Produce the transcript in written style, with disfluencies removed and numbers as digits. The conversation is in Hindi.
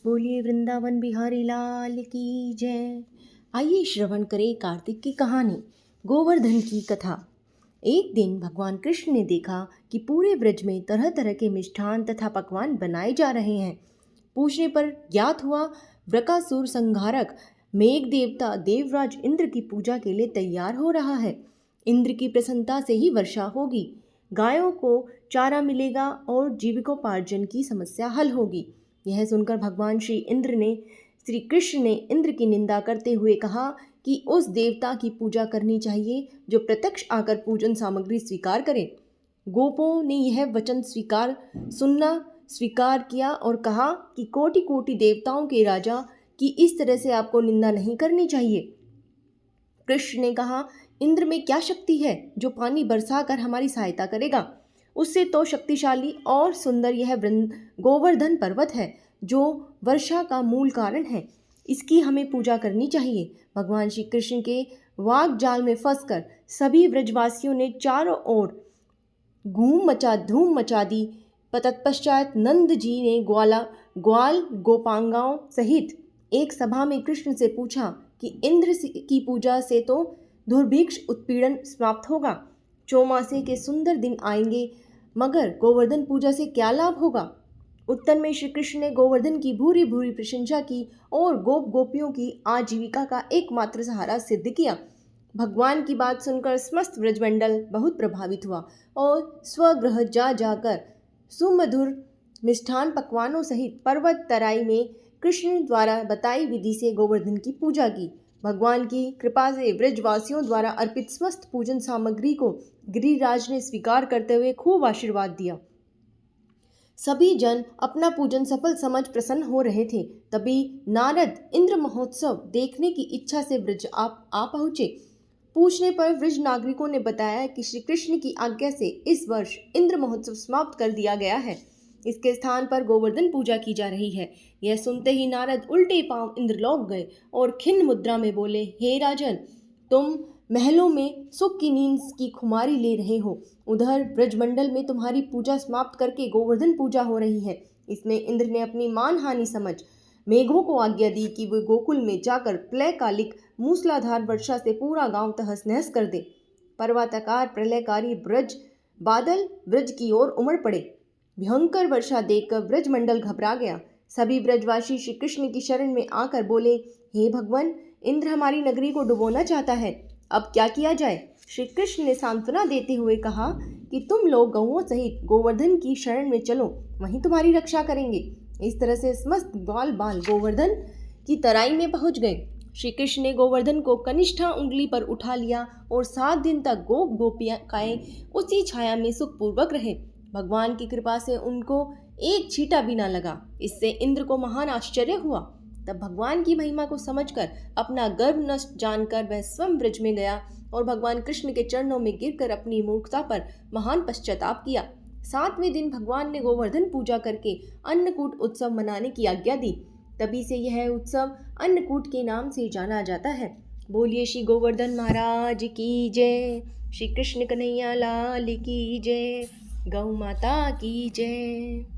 बोलिए वृंदावन बिहारी लाल की जय। आइए श्रवण करें कार्तिक की कहानी, गोवर्धन की कथा। एक दिन भगवान कृष्ण ने देखा कि पूरे ब्रज में तरह तरह के मिष्ठान तथा पकवान बनाए जा रहे हैं। पूछने पर ज्ञात हुआ वृकासुर संहारक मेघ देवता देवराज इंद्र की पूजा के लिए तैयार हो रहा है। इंद्र की प्रसन्नता से ही वर्षा होगी, गायों को चारा मिलेगा और जीविकोपार्जन की समस्या हल होगी। यह सुनकर भगवान श्री कृष्ण ने इंद्र की निंदा करते हुए कहा कि उस देवता की पूजा करनी चाहिए जो प्रत्यक्ष आकर पूजन सामग्री स्वीकार करे। गोपों ने यह वचन स्वीकार किया और कहा कि कोटि कोटि देवताओं के राजा की इस तरह से आपको निंदा नहीं करनी चाहिए। कृष्ण ने कहा, इंद्र में क्या शक्ति है जो पानी बरसाकर हमारी सहायता करेगा? उससे तो शक्तिशाली और सुंदर यह गोवर्धन पर्वत है जो वर्षा का मूल कारण है। इसकी हमें पूजा करनी चाहिए। भगवान श्री कृष्ण के वाग जाल में फंसकर सभी ब्रजवासियों ने चारों ओर धूम मचा दी। तत्पश्चात नंद जी ने ग्वाल गोपांगाओं सहित एक सभा में कृष्ण से पूछा कि इंद्र की पूजा से तो दुर्भिक्ष उत्पीड़न समाप्त होगा, चौमासे के सुंदर दिन आएंगे, मगर गोवर्धन पूजा से क्या लाभ होगा? उत्तर में श्री कृष्ण ने गोवर्धन की भूरी भूरी प्रशंसा की और गोपियों की आजीविका का एकमात्र सहारा सिद्ध किया। भगवान की बात सुनकर समस्त ब्रजमंडल बहुत प्रभावित हुआ और स्वगृह जाकर सुमधुर मिष्ठान पकवानों सहित पर्वत तराई में कृष्ण द्वारा बताई विधि से गोवर्धन की पूजा की। भगवान की कृपा से ब्रजवासियों द्वारा अर्पित समस्त पूजन सामग्री को गिरिराज ने स्वीकार करते हुए खूब आशीर्वाद दिया। सभी जन अपना पूजन सफल समझ प्रसन्न हो रहे थे। तभी नारद इंद्र महोत्सव देखने की इच्छा से ब्रज आ पहुँचे। पूछने पर ब्रज नागरिकों ने बताया कि श्री कृष्ण की आज्ञा से इस वर्ष इंद्र महोत्सव समाप्त कर दिया गया है। इसके स्थान पर गोवर्धन पूजा की जा रही है। यह सुनते ही नारद उल्टे पांव इंद्रलोक गए और खिन्न मुद्रा में बोले, हे राजन, तुम महलों में सुख की नींद की खुमारी ले रहे हो, उधर ब्रजमंडल में तुम्हारी पूजा समाप्त करके गोवर्धन पूजा हो रही है। इसमें इंद्र ने अपनी मानहानि समझ मेघों को आज्ञा दी कि वे गोकुल में जाकर प्रलयकालिक मूसलाधार वर्षा से पूरा गांव तहस नहस कर दे। पर्वताकार प्रलयकारी बादल ब्रज की ओर उमड़ पड़े। भयंकर वर्षा देखकर ब्रजमंडल घबरा गया। सभी ब्रजवासी श्री कृष्ण की शरण में आकर बोले, हे भगवान, इंद्र हमारी नगरी को डुबोना चाहता है, अब क्या किया जाए? श्री कृष्ण ने सांत्वना देते हुए कहा कि तुम लोग गौओं सहित गोवर्धन की शरण में चलो, वहीं तुम्हारी रक्षा करेंगे। इस तरह से समस्त ग्वाल बाल गोवर्धन की तराई में पहुंच गए। श्री कृष्ण ने गोवर्धन को कनिष्ठा उंगली पर उठा लिया और 7 दिन तक गोपियाँ उसी छाया में सुखपूर्वक रहे। भगवान की कृपा से उनको एक छींटा भी न लगा। इससे इंद्र को महान आश्चर्य हुआ। तब भगवान की महिमा को समझकर अपना गर्व नष्ट जानकर वह स्वयं ब्रज में गया और भगवान कृष्ण के चरणों में गिरकर अपनी मूर्खता पर महान पश्चाताप किया। 7वें दिन भगवान ने गोवर्धन पूजा करके अन्नकूट उत्सव मनाने की आज्ञा दी। तभी से यह उत्सव अन्नकूट के नाम से जाना जाता है। बोलिए श्री गोवर्धन महाराज की जय। श्री कृष्ण कन्हैया लाल की जय। गौ माता की जय।